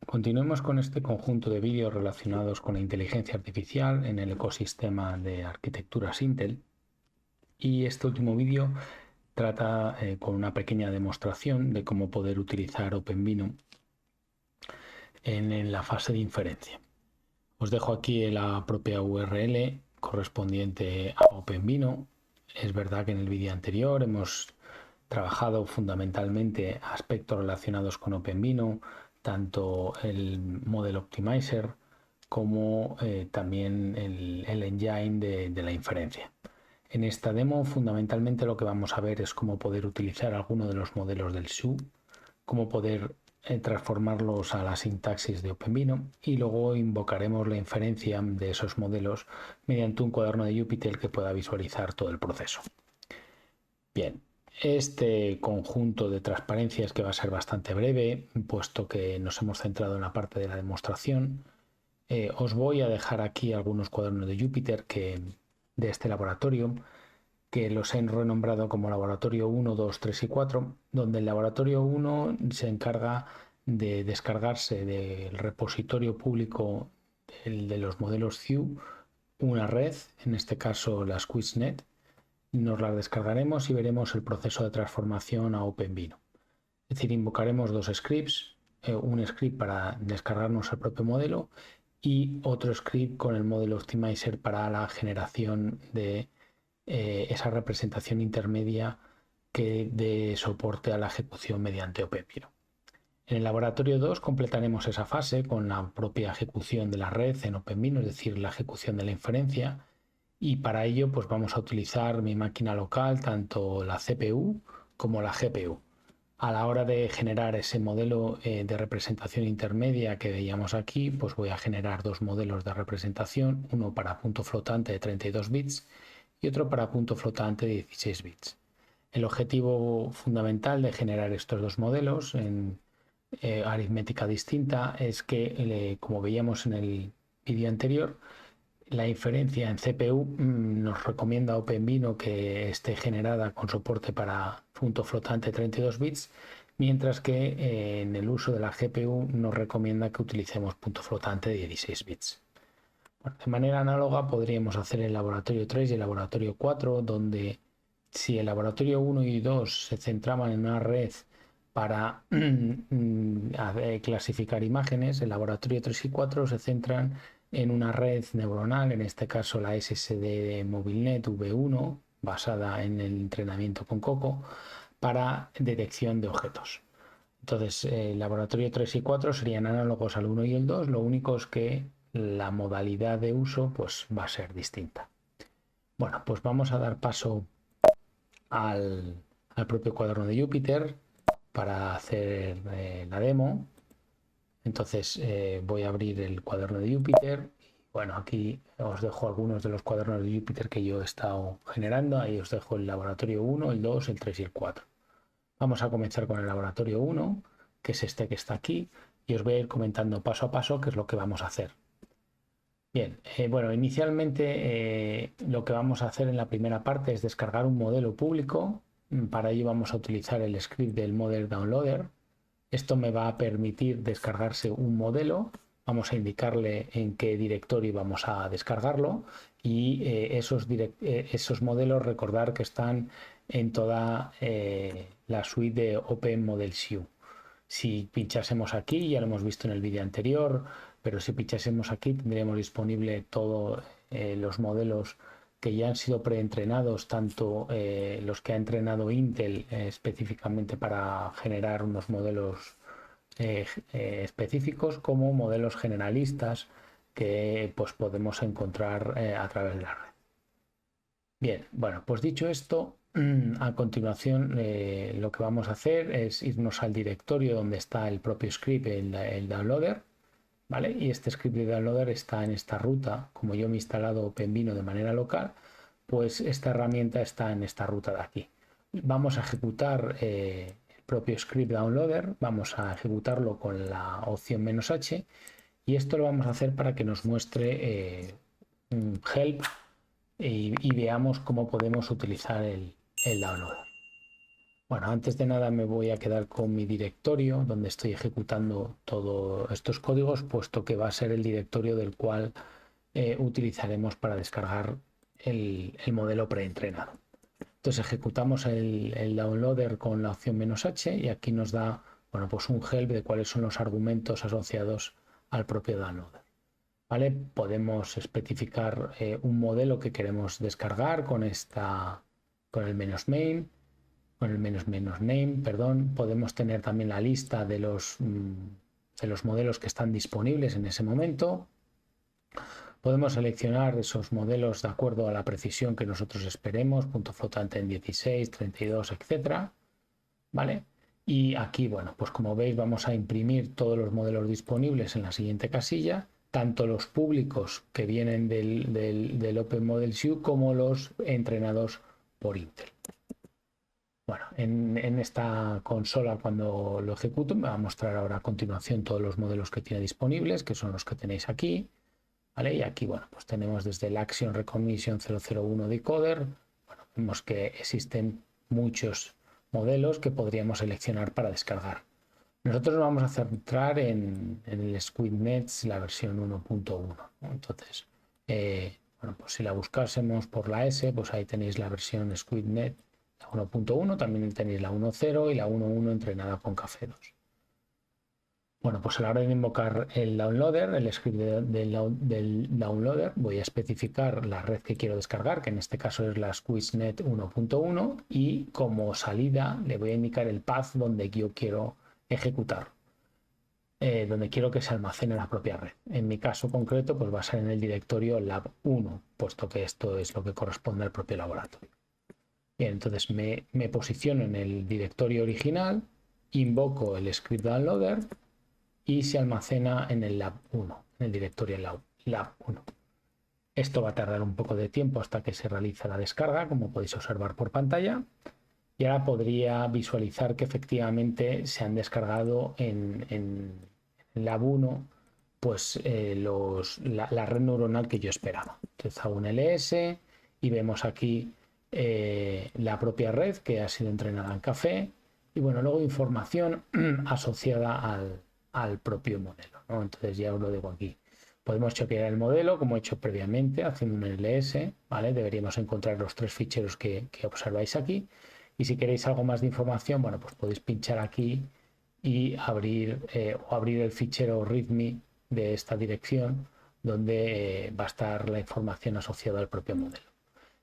Continuemos con este conjunto de vídeos relacionados con la inteligencia artificial en el ecosistema de arquitecturas Intel. Y este último vídeo trata con una pequeña demostración de cómo poder utilizar OpenVINO en la fase de inferencia. Os dejo aquí la propia URL correspondiente a OpenVINO. Es verdad que en el vídeo anterior hemos trabajado fundamentalmente aspectos relacionados con OpenVINO, tanto el Model Optimizer como también el engine de la inferencia. En esta demo fundamentalmente lo que vamos a ver es cómo poder utilizar alguno de los modelos del SU, cómo poder transformarlos a la sintaxis de OpenVINO y luego invocaremos la inferencia de esos modelos mediante un cuaderno de Jupyter que pueda visualizar todo el proceso. Bien, este conjunto de transparencias que va a ser bastante breve, puesto que nos hemos centrado en la parte de la demostración, os voy a dejar aquí algunos cuadernos de Jupyter de este laboratorio, que los he renombrado como laboratorio 1, 2, 3 y 4, donde el laboratorio 1 se encarga de descargarse del repositorio público de los modelos CIU una red, en este caso las QuizNet. Nos las descargaremos y veremos el proceso de transformación a OpenVINO. Es decir, invocaremos dos scripts, un script para descargarnos el propio modelo y otro script con el Model Optimizer para la generación de esa representación intermedia que dé soporte a la ejecución mediante OpenVINO. En el laboratorio 2 completaremos esa fase con la propia ejecución de la red en OpenVINO, es decir, la ejecución de la inferencia, y para ello pues vamos a utilizar mi máquina local, tanto la CPU como la GPU. A la hora de generar ese modelo de representación intermedia que veíamos aquí, pues voy a generar dos modelos de representación, uno para punto flotante de 32 bits y otro para punto flotante de 16 bits. El objetivo fundamental de generar estos dos modelos en aritmética distinta es que, como veíamos en el vídeo anterior, la inferencia en CPU nos recomienda OpenVINO que esté generada con soporte para punto flotante 32 bits, mientras que en el uso de la GPU nos recomienda que utilicemos punto flotante de 16 bits. Bueno, de manera análoga podríamos hacer el laboratorio 3 y el laboratorio 4, donde si el laboratorio 1 y 2 se centraban en una red para clasificar imágenes, el laboratorio 3 y 4 se centran en una red neuronal, en este caso la SSD de MobileNet V1, basada en el entrenamiento con Coco, para detección de objetos. Entonces, el laboratorio 3 y 4 serían análogos al 1 y el 2, lo único es que la modalidad de uso pues, va a ser distinta. Bueno, pues vamos a dar paso al propio cuaderno de Jupyter para hacer la demo. Entonces voy a abrir el cuaderno de Jupyter. Bueno, aquí os dejo algunos de los cuadernos de Jupyter que yo he estado generando. Ahí os dejo el laboratorio 1, el 2, el 3 y el 4. Vamos a comenzar con el laboratorio 1, que es este que está aquí, y os voy a ir comentando paso a paso qué es lo que vamos a hacer. Bien, bueno, inicialmente lo que vamos a hacer en la primera parte es descargar un modelo público. Para ello vamos a utilizar el script del Model Downloader. Esto me va a permitir descargarse un modelo. Vamos a indicarle en qué directorio vamos a descargarlo y esos modelos recordar que están en toda la suite de OpenModel-SU. Si pinchásemos aquí, ya lo hemos visto en el vídeo anterior, pero si pinchásemos aquí tendríamos disponible todos los modelos que ya han sido preentrenados, tanto los que ha entrenado Intel específicamente para generar unos modelos específicos, como modelos generalistas que pues podemos encontrar a través de la red. Bien, bueno, pues dicho esto, a continuación lo que vamos a hacer es irnos al directorio donde está el propio script, el downloader, ¿vale? Y este script de downloader está en esta ruta. Como yo me he instalado OpenVINO de manera local, pues esta herramienta está en esta ruta de aquí. Vamos a ejecutar el propio script downloader, vamos a ejecutarlo con la opción "-h", y esto lo vamos a hacer para que nos muestre un help y veamos cómo podemos utilizar el downloader. Bueno, antes de nada me voy a quedar con mi directorio donde estoy ejecutando todos estos códigos, puesto que va a ser el directorio del cual utilizaremos para descargar el modelo preentrenado. Entonces ejecutamos el downloader con la opción "-h" y aquí nos da, bueno, pues un help de cuáles son los argumentos asociados al propio downloader. ¿Vale? Podemos especificar un modelo que queremos descargar con con el "-main", con el "-name", perdón. Podemos tener también la lista de los modelos que están disponibles en ese momento. Podemos seleccionar esos modelos de acuerdo a la precisión que nosotros esperemos, punto flotante en 16, 32, etcétera, ¿vale? Y aquí, bueno, pues como veis vamos a imprimir todos los modelos disponibles en la siguiente casilla, tanto los públicos que vienen del Open Model View como los entrenados por Intel. Bueno, en esta consola, cuando lo ejecuto, me va a mostrar ahora a continuación todos los modelos que tiene disponibles, que son los que tenéis aquí, ¿vale? Y aquí, bueno, pues tenemos desde el Action Recognition 001 Decoder. Bueno, vemos que existen muchos modelos que podríamos seleccionar para descargar. Nosotros nos vamos a centrar en el SquidNet, la versión 1.1, ¿no? Entonces, bueno, pues si la buscásemos por la S, pues ahí tenéis la versión SquidNet, la 1.1, también tenéis la 1.0 y la 1.1 entrenada con Café 2. Bueno, pues a la hora de invocar el downloader, el script del downloader, voy a especificar la red que quiero descargar, que en este caso es la SquidNet 1.1, y como salida le voy a indicar el path donde yo quiero ejecutar, donde quiero que se almacene la propia red. En mi caso concreto, pues va a ser en el directorio lab 1, puesto que esto es lo que corresponde al propio laboratorio. Bien, entonces me posiciono en el directorio original, invoco el script downloader y se almacena en el lab 1, en el directorio lab 1. Esto va a tardar un poco de tiempo hasta que se realiza la descarga, como podéis observar por pantalla. Y ahora podría visualizar que efectivamente se han descargado en lab 1 pues la red neuronal que yo esperaba. Entonces hago un ls y vemos aquí la propia red que ha sido entrenada en Café y bueno, luego información asociada al propio modelo, ¿no? Entonces ya os lo digo aquí. Podemos chequear el modelo como he hecho previamente haciendo un ls, ¿vale? Deberíamos encontrar los tres ficheros que observáis aquí. Y si queréis algo más de información, bueno, pues podéis pinchar aquí y abrir el fichero README de esta dirección donde va a estar la información asociada al propio modelo.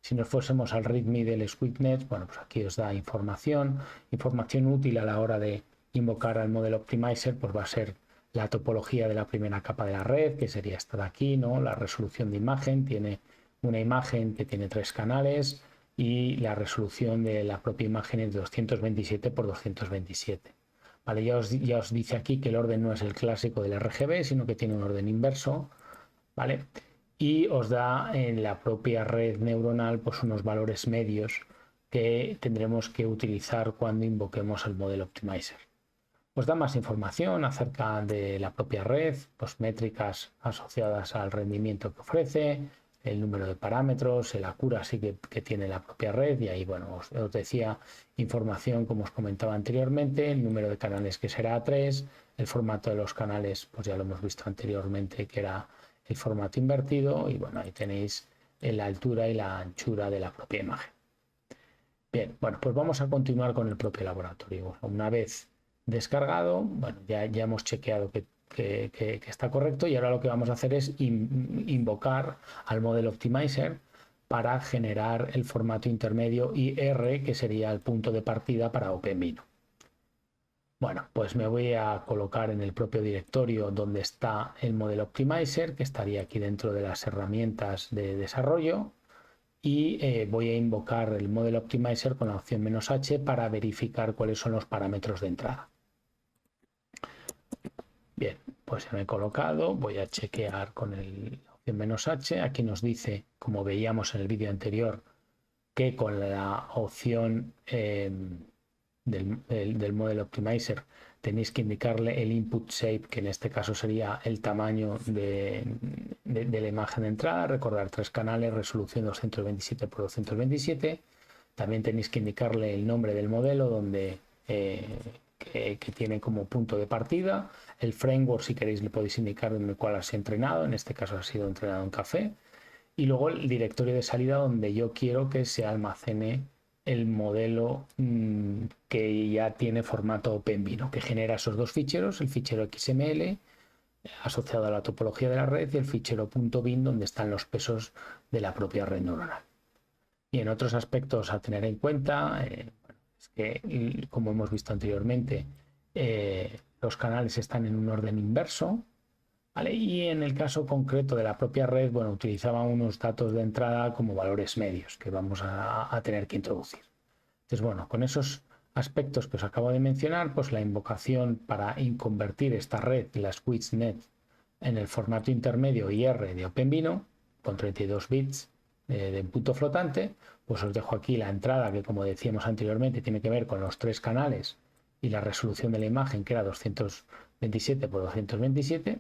Si nos fuésemos al README del SquidNet, bueno, pues aquí os da información útil a la hora de invocar al modelo optimizer, pues va a ser la topología de la primera capa de la red, que sería esta de aquí, ¿no? La resolución de imagen, tiene una imagen que tiene 3 canales y la resolución de la propia imagen es de 227 por 227. Vale, ya os dice aquí que el orden no es el clásico del RGB, sino que tiene un orden inverso, ¿vale? Y os da en la propia red neuronal pues unos valores medios que tendremos que utilizar cuando invoquemos el modelo optimizer. Os da más información acerca de la propia red, pues métricas asociadas al rendimiento que ofrece, el número de parámetros, el accuracy que tiene la propia red y ahí, bueno, os decía información como os comentaba anteriormente, el número de canales que será 3, el formato de los canales, pues ya lo hemos visto anteriormente que era el formato invertido y bueno, ahí tenéis la altura y la anchura de la propia imagen. Bien, bueno, pues vamos a continuar con el propio laboratorio. Una vez descargado, bueno, ya hemos chequeado que está correcto y ahora lo que vamos a hacer es invocar al modelo optimizer para generar el formato intermedio IR, que sería el punto de partida para OpenVINO. Bueno, pues me voy a colocar en el propio directorio donde está el modelo optimizer, que estaría aquí dentro de las herramientas de desarrollo, y voy a invocar el modelo optimizer con la opción "-h" para verificar cuáles son los parámetros de entrada. Bien, pues ya me he colocado, voy a chequear con la opción "-h". Aquí nos dice, como veíamos en el vídeo anterior, que con la opción del modelo optimizer tenéis que indicarle el input shape, que en este caso sería el tamaño de la imagen de entrada. Recordar 3 canales, resolución 227 por 227. También tenéis que indicarle el nombre del modelo donde que tiene como punto de partida. El framework, si queréis, le podéis indicar en el cual has entrenado. En este caso ha sido entrenado en café. Y luego el directorio de salida donde yo quiero que se almacene el modelo que ya tiene formato OpenVINO, que genera esos dos ficheros, el fichero XML asociado a la topología de la red y el fichero .bin donde están los pesos de la propia red neuronal. Y en otros aspectos a tener en cuenta, es que como hemos visto anteriormente, los canales están en un orden inverso, ¿vale? Y en el caso concreto de la propia red, bueno, utilizaba unos datos de entrada como valores medios que vamos a tener que introducir. Entonces, bueno, con esos aspectos que os acabo de mencionar, pues la invocación para convertir esta red, la SquidNet, en el formato intermedio IR de OpenVINO, con 32 bits de punto flotante, pues os dejo aquí la entrada que, como decíamos anteriormente, tiene que ver con los 3 canales y la resolución de la imagen, que era 227 por 227.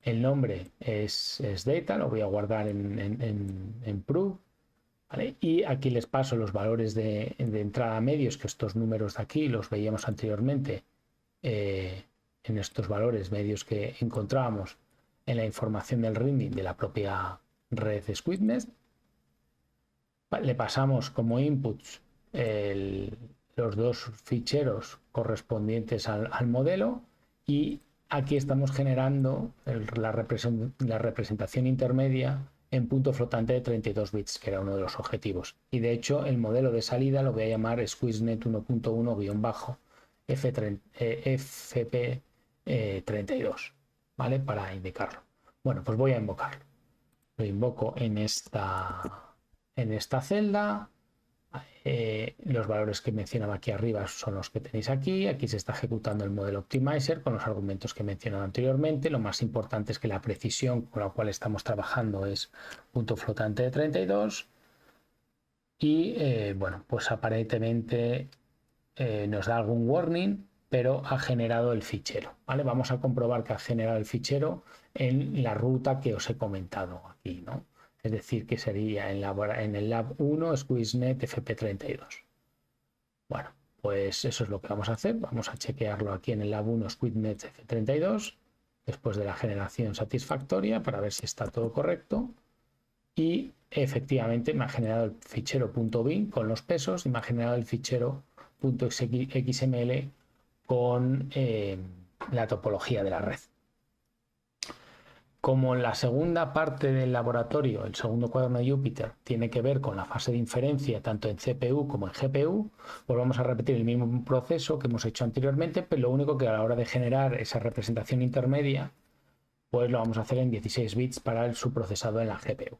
El nombre es data, lo voy a guardar en proof, ¿vale? Y aquí les paso los valores de entrada medios, que estos números de aquí los veíamos anteriormente en estos valores medios que encontrábamos en la información del rendering de la propia red SquidNet. Le pasamos como inputs los dos ficheros correspondientes al modelo y aquí estamos generando la representación intermedia en punto flotante de 32 bits, que era uno de los objetivos. Y de hecho el modelo de salida lo voy a llamar SquidNet 1.1-FP32, ¿vale? Para indicarlo. Bueno, pues voy a invocarlo. Lo invoco en esta celda. Los valores que mencionaba aquí arriba son los que tenéis aquí. Aquí se está ejecutando el modelo optimizer con los argumentos que he mencionado anteriormente. Lo más importante es que la precisión con la cual estamos trabajando es punto flotante de 32 y bueno, pues aparentemente nos da algún warning, pero ha generado el fichero, ¿vale? Vamos a comprobar que ha generado el fichero en la ruta que os he comentado aquí, ¿no? Es decir, que sería en el lab 1 SquidNet FP32. Bueno, pues eso es lo que vamos a hacer. Vamos a chequearlo aquí en el lab 1 SquidNet F32 después de la generación satisfactoria para ver si está todo correcto. Y efectivamente me ha generado el fichero .bin con los pesos y me ha generado el fichero .xml con la topología de la red. Como la segunda parte del laboratorio, el segundo cuaderno de Jupyter, tiene que ver con la fase de inferencia tanto en CPU como en GPU, pues vamos a repetir el mismo proceso que hemos hecho anteriormente, pero lo único que a la hora de generar esa representación intermedia, pues lo vamos a hacer en 16 bits para el subprocesado en la GPU.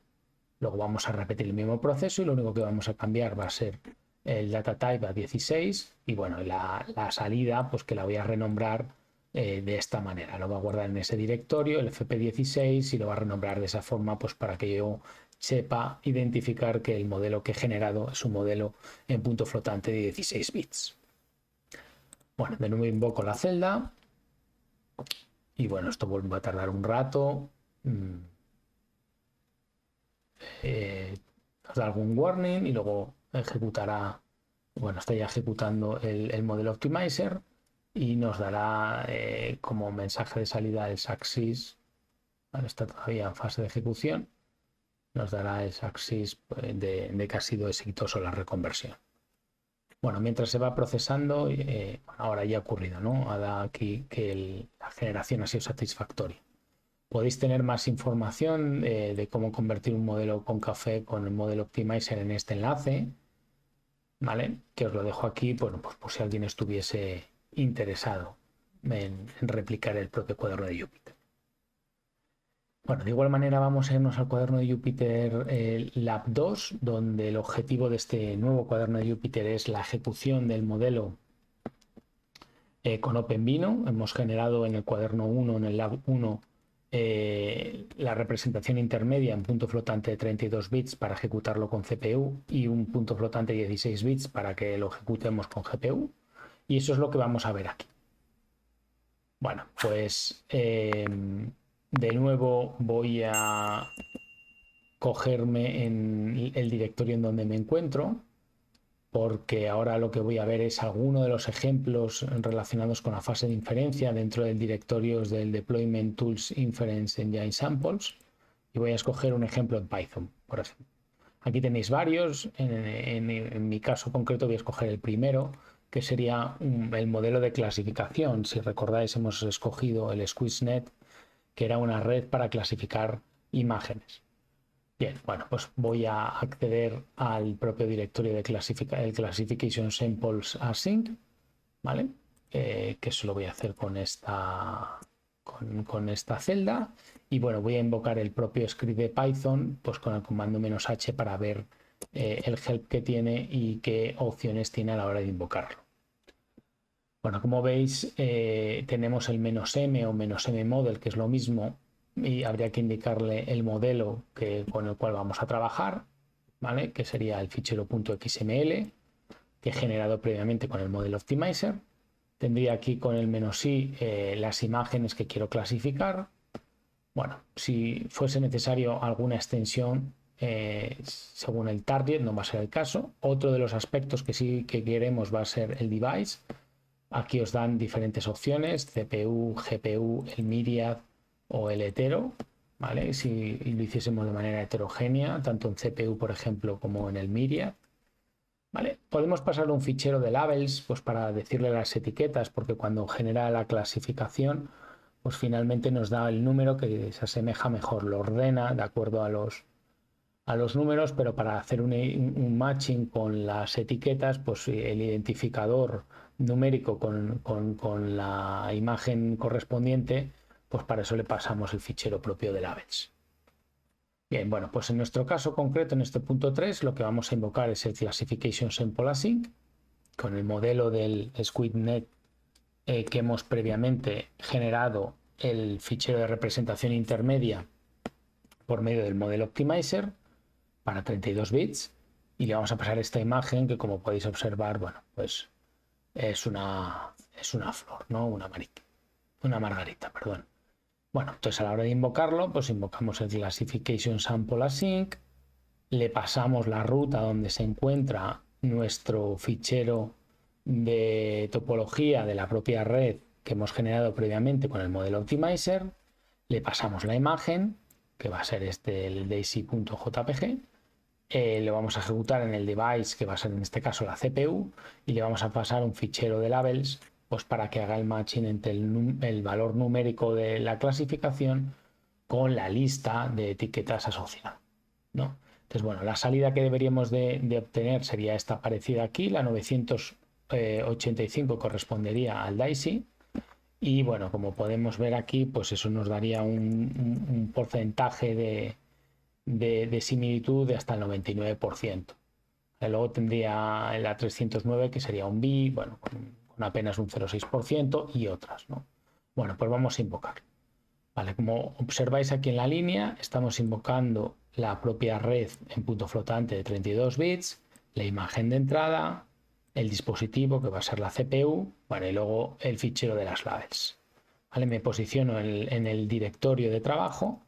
Luego vamos a repetir el mismo proceso y lo único que vamos a cambiar va a ser el data type a 16 y bueno, la salida pues que la voy a renombrar de esta manera. Lo va a guardar en ese directorio, el FP16, y lo va a renombrar de esa forma pues para que yo sepa identificar que el modelo que he generado es un modelo en punto flotante de 16 bits. Bueno, de nuevo invoco la celda y bueno, esto vuelve a tardar un rato. Nos da algún warning y luego ejecutará, bueno, está ya ejecutando el modelo optimizer y nos dará como mensaje de salida el success, ¿vale? Está todavía en fase de ejecución, nos dará el success de que ha sido exitoso la reconversión. Bueno, mientras se va procesando, ahora ya ha ocurrido, ¿no? Ha dado aquí que la generación ha sido satisfactoria. Podéis tener más información de cómo convertir un modelo con café con el modelo optimizer en este enlace, ¿vale? Que os lo dejo aquí, bueno, pues por si alguien estuviese interesado en replicar el propio cuaderno de Jupyter. Bueno, de igual manera vamos a irnos al cuaderno de Jupyter Lab 2, donde el objetivo de este nuevo cuaderno de Jupyter es la ejecución del modelo con OpenVINO. Hemos generado en el cuaderno 1, en el Lab 1, la representación intermedia en punto flotante de 32 bits para ejecutarlo con CPU y un punto flotante de 16 bits para que lo ejecutemos con GPU. Y eso es lo que vamos a ver aquí. Bueno, pues de nuevo voy a cogerme en el directorio en donde me encuentro. porque ahora lo que voy a ver es alguno de los ejemplos relacionados con la fase de inferencia dentro del directorio del Deployment Tools Inference Engine Samples, y voy a escoger un ejemplo en Python, por ejemplo. Aquí tenéis varios, en mi caso concreto voy a escoger el primero, que sería el modelo de clasificación. Si recordáis, hemos escogido el SqueezeNet, que era una red para clasificar imágenes. Bien, bueno, pues voy a acceder al propio directorio de el Classification Samples Async, ¿vale? Que eso lo voy a hacer con esta celda, y bueno, voy a invocar el propio script de Python pues con el comando "-h" para ver el help que tiene y qué opciones tiene a la hora de invocarlo. Bueno, como veis, tenemos el "-m" o "-m model", que es lo mismo, y habría que indicarle el modelo con el cual vamos a trabajar, ¿vale? Que sería el fichero .xml que he generado previamente con el Model Optimizer. Tendría aquí con el "-i" las imágenes que quiero clasificar. Bueno, si fuese necesario alguna extensión según el target, no va a ser el caso. Otro de los aspectos que sí que queremos va a ser el device. Aquí os dan diferentes opciones: CPU, GPU, el Myriad o el hetero, ¿vale? Si lo hiciésemos de manera heterogénea, tanto en CPU, por ejemplo, como en el Myriad. ¿Vale? Podemos pasar un fichero de labels pues para decirle las etiquetas, porque cuando genera la clasificación pues finalmente nos da el número que se asemeja mejor, lo ordena de acuerdo a los números, pero para hacer un matching con las etiquetas, pues el identificador numérico con la imagen correspondiente, pues para eso le pasamos el fichero propio de labels. Bien, bueno, pues en nuestro caso concreto, en este punto 3, lo que vamos a invocar es el Classification Sample Async, con el modelo del SqueezeNet que hemos previamente generado el fichero de representación intermedia por medio del Model Optimizer para 32 bits, y le vamos a pasar esta imagen que, como podéis observar, bueno, pues es una flor, ¿no? Una margarita, perdón. Bueno, entonces a la hora de invocarlo, pues invocamos el Classification Sample Async, le pasamos la ruta donde se encuentra nuestro fichero de topología de la propia red que hemos generado previamente con el Model Optimizer, le pasamos la imagen, que va a ser el daisy.jpg, lo vamos a ejecutar en el device, que va a ser en este caso la CPU, y le vamos a pasar un fichero de labels pues para que haga el matching entre el valor numérico de la clasificación con la lista de etiquetas asociada, ¿no? Entonces, bueno, la salida que deberíamos de obtener sería esta parecida aquí, la 985 correspondería al DAISY, y bueno, como podemos ver aquí, pues eso nos daría un porcentaje de similitud de hasta el 99%. Luego tendría la 309, que sería un BI, bueno, con apenas un 0,6%, y otras, ¿no? Bueno, pues vamos a invocar. Vale, como observáis aquí en la línea, estamos invocando la propia red en punto flotante de 32 bits, la imagen de entrada, el dispositivo, que va a ser la CPU, bueno, y luego el fichero de las labels. Vale, me posiciono en el directorio de trabajo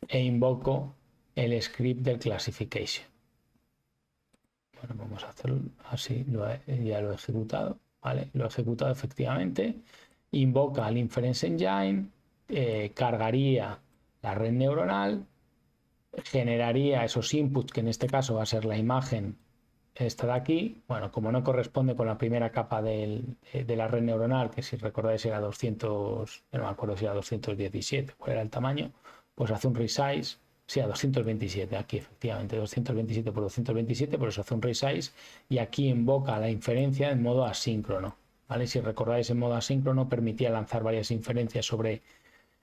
e invoco el script del classification. Bueno, vamos a hacerlo así, ya lo he ejecutado, ¿vale? Lo he ejecutado efectivamente. Invoca el Inference Engine, cargaría la red neuronal, generaría esos inputs, que en este caso va a ser la imagen esta de aquí. Bueno, como no corresponde con la primera capa de la red neuronal, que si recordáis era 200, no me acuerdo si era 217, cuál era el tamaño, pues hace un resize. Sí, a 227, aquí efectivamente, 227 por 227, por eso hace un resize, y aquí invoca la inferencia en modo asíncrono, ¿vale? Si recordáis, en modo asíncrono permitía lanzar varias inferencias sobre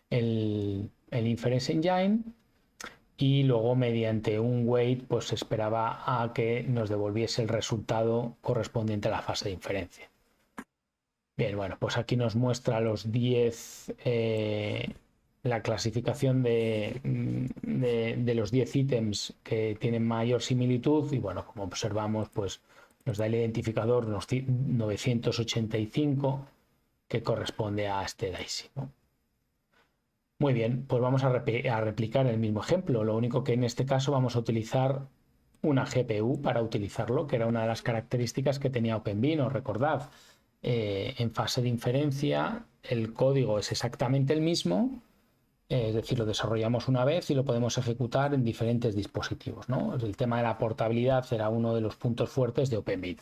el Inference Engine, y luego mediante un wait pues se esperaba a que nos devolviese el resultado correspondiente a la fase de inferencia. Bien, bueno, pues aquí nos muestra los 10... la clasificación de los 10 ítems que tienen mayor similitud, y bueno, como observamos, pues nos da el identificador 985, que corresponde a este DAISY, ¿no? Muy bien, pues vamos a replicar el mismo ejemplo, lo único que en este caso vamos a utilizar una GPU para utilizarlo, que era una de las características que tenía OpenVINO. Recordad, en fase de inferencia el código es exactamente el mismo, es decir, lo desarrollamos una vez y lo podemos ejecutar en diferentes dispositivos, ¿no? El tema de la portabilidad era uno de los puntos fuertes de OpenVINO.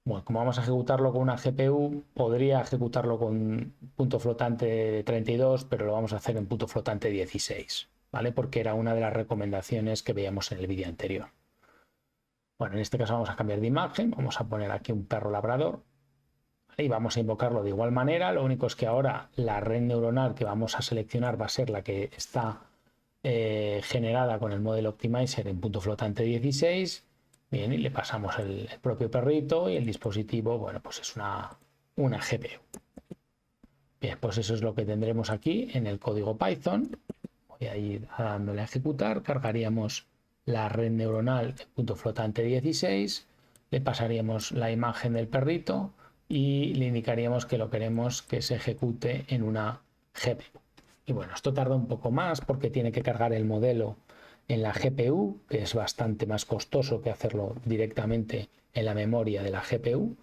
Bueno, como vamos a ejecutarlo con una GPU, podría ejecutarlo con punto flotante de 32, pero lo vamos a hacer en punto flotante 16, ¿vale? Porque era una de las recomendaciones que veíamos en el vídeo anterior. Bueno, en este caso vamos a cambiar de imagen, vamos a poner aquí un perro labrador, ¿vale? Y vamos a invocarlo de igual manera. Lo único es que ahora la red neuronal que vamos a seleccionar va a ser la que está generada con el modelo Optimizer en punto flotante 16. Bien, y le pasamos el propio perrito y el dispositivo, bueno, pues es una GPU. Bien, pues eso es lo que tendremos aquí en el código Python. Voy a ir dándole a ejecutar, cargaríamos la red neuronal en punto flotante 16, le pasaríamos la imagen del perrito y le indicaríamos que lo queremos que se ejecute en una GPU. Y bueno, esto tarda un poco más porque tiene que cargar el modelo en la GPU, que es bastante más costoso que hacerlo directamente en la memoria de la GPU,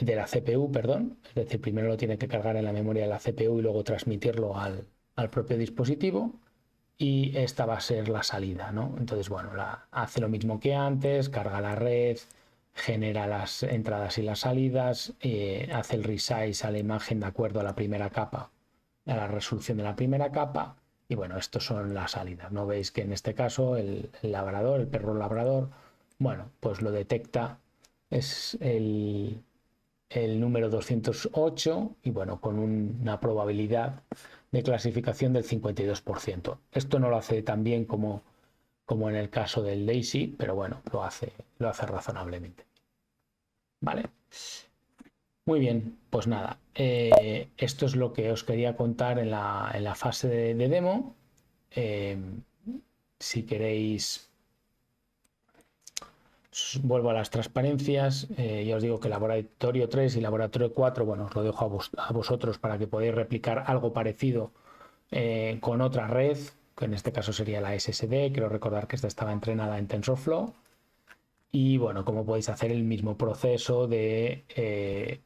de la CPU, perdón. Es decir, primero lo tiene que cargar en la memoria de la CPU y luego transmitirlo al propio dispositivo. Y esta va a ser la salida, ¿no? Entonces, bueno, hace lo mismo que antes, carga la red, genera las entradas y las salidas, hace el resize a la imagen de acuerdo a la primera capa, a la resolución de la primera capa. Y bueno, estos son las salidas, ¿no? Veis que en este caso el labrador, el perro labrador, bueno, pues lo detecta, es el número 208 y bueno, con una probabilidad de clasificación del 52%. Esto no lo hace tan bien como en el caso del Daisy, pero bueno, lo hace razonablemente. Vale. Muy bien, pues nada, esto es lo que os quería contar en la fase de demo. Si queréis, vuelvo a las transparencias. Ya os digo que laboratorio 3 y laboratorio 4, bueno, os lo dejo a vosotros para que podáis replicar algo parecido con otra red, que en este caso sería la SSD. Quiero recordar que esta estaba entrenada en TensorFlow. Y bueno, como podéis hacer el mismo proceso de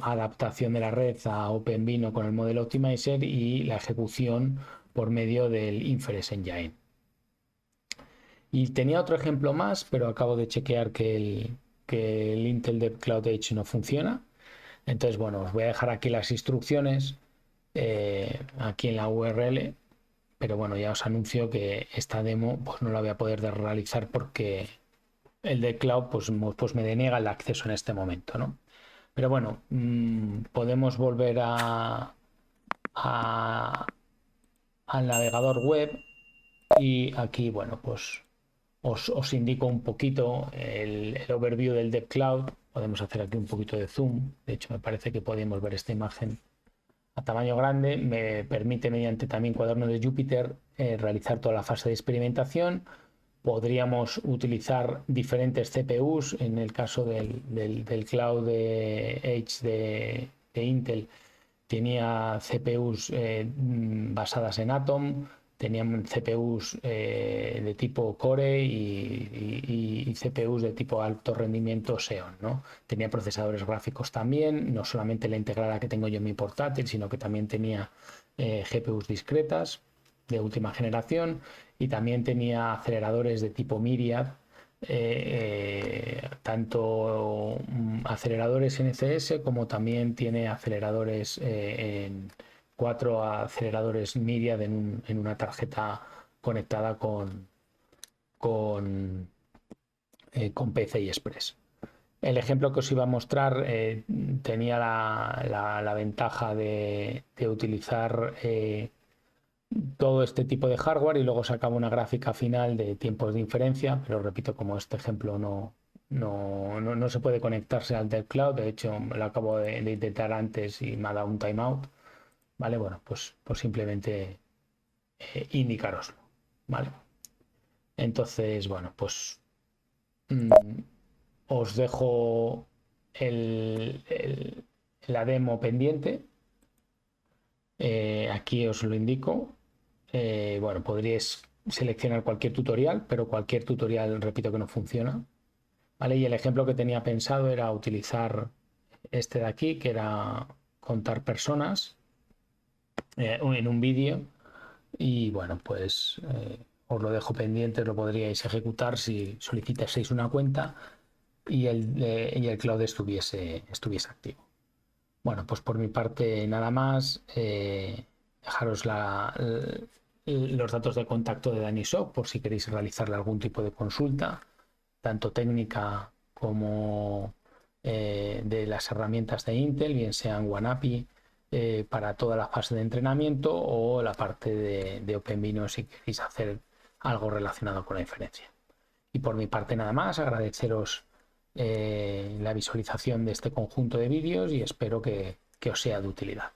adaptación de la red a OpenVINO con el modelo Optimizer y la ejecución por medio del Inference Engine. Y tenía otro ejemplo más, pero acabo de chequear que el Intel Dev Cloud Edge no funciona. Entonces, bueno, os voy a dejar aquí las instrucciones, aquí en la URL, pero bueno, ya os anuncio que esta demo pues no la voy a poder realizar porque el de cloud pues me deniega el acceso en este momento, ¿no? Pero bueno, podemos volver al navegador web y aquí, bueno, pues os indico un poquito el overview del Dev Cloud. Podemos hacer aquí un poquito de zoom. De hecho, me parece que podemos ver esta imagen a tamaño grande. Me permite, mediante también cuaderno de Jupyter, realizar toda la fase de experimentación. Podríamos utilizar diferentes CPUs. En el caso del Cloud Edge de Intel, tenía CPUs basadas en Atom, tenían CPUs de tipo Core y CPUs de tipo alto rendimiento Xeon, ¿no? Tenía procesadores gráficos también, no solamente la integrada que tengo yo en mi portátil, sino que también tenía GPUs discretas de última generación y también tenía aceleradores de tipo Myriad, tanto aceleradores NCS como también tiene aceleradores en 4 aceleradores Myriad en una tarjeta conectada con PCI Express. El ejemplo que os iba a mostrar tenía la ventaja de utilizar todo este tipo de hardware y luego sacaba una gráfica final de tiempos de inferencia, pero repito, como este ejemplo no se puede conectarse al Dev Cloud, de hecho lo acabo de intentar antes y me ha dado un timeout, ¿vale? Bueno, pues simplemente indicaroslo, ¿vale? Entonces, bueno, pues os dejo la demo pendiente. Aquí os lo indico. Bueno, podríais seleccionar cualquier tutorial, pero cualquier tutorial, repito, que no funciona, ¿vale? Y el ejemplo que tenía pensado era utilizar este de aquí, que era contar personas en un vídeo. Y bueno, pues os lo dejo pendiente, lo podríais ejecutar si solicitaseis una cuenta y el cloud estuviese activo. Bueno, pues por mi parte nada más. Dejaros los datos de contacto de Danisoc por si queréis realizarle algún tipo de consulta, tanto técnica como de las herramientas de Intel, bien sean OneAPI para toda la fase de entrenamiento o la parte de OpenVINO si queréis hacer algo relacionado con la inferencia. Y por mi parte nada más, agradeceros la visualización de este conjunto de vídeos y espero que os sea de utilidad.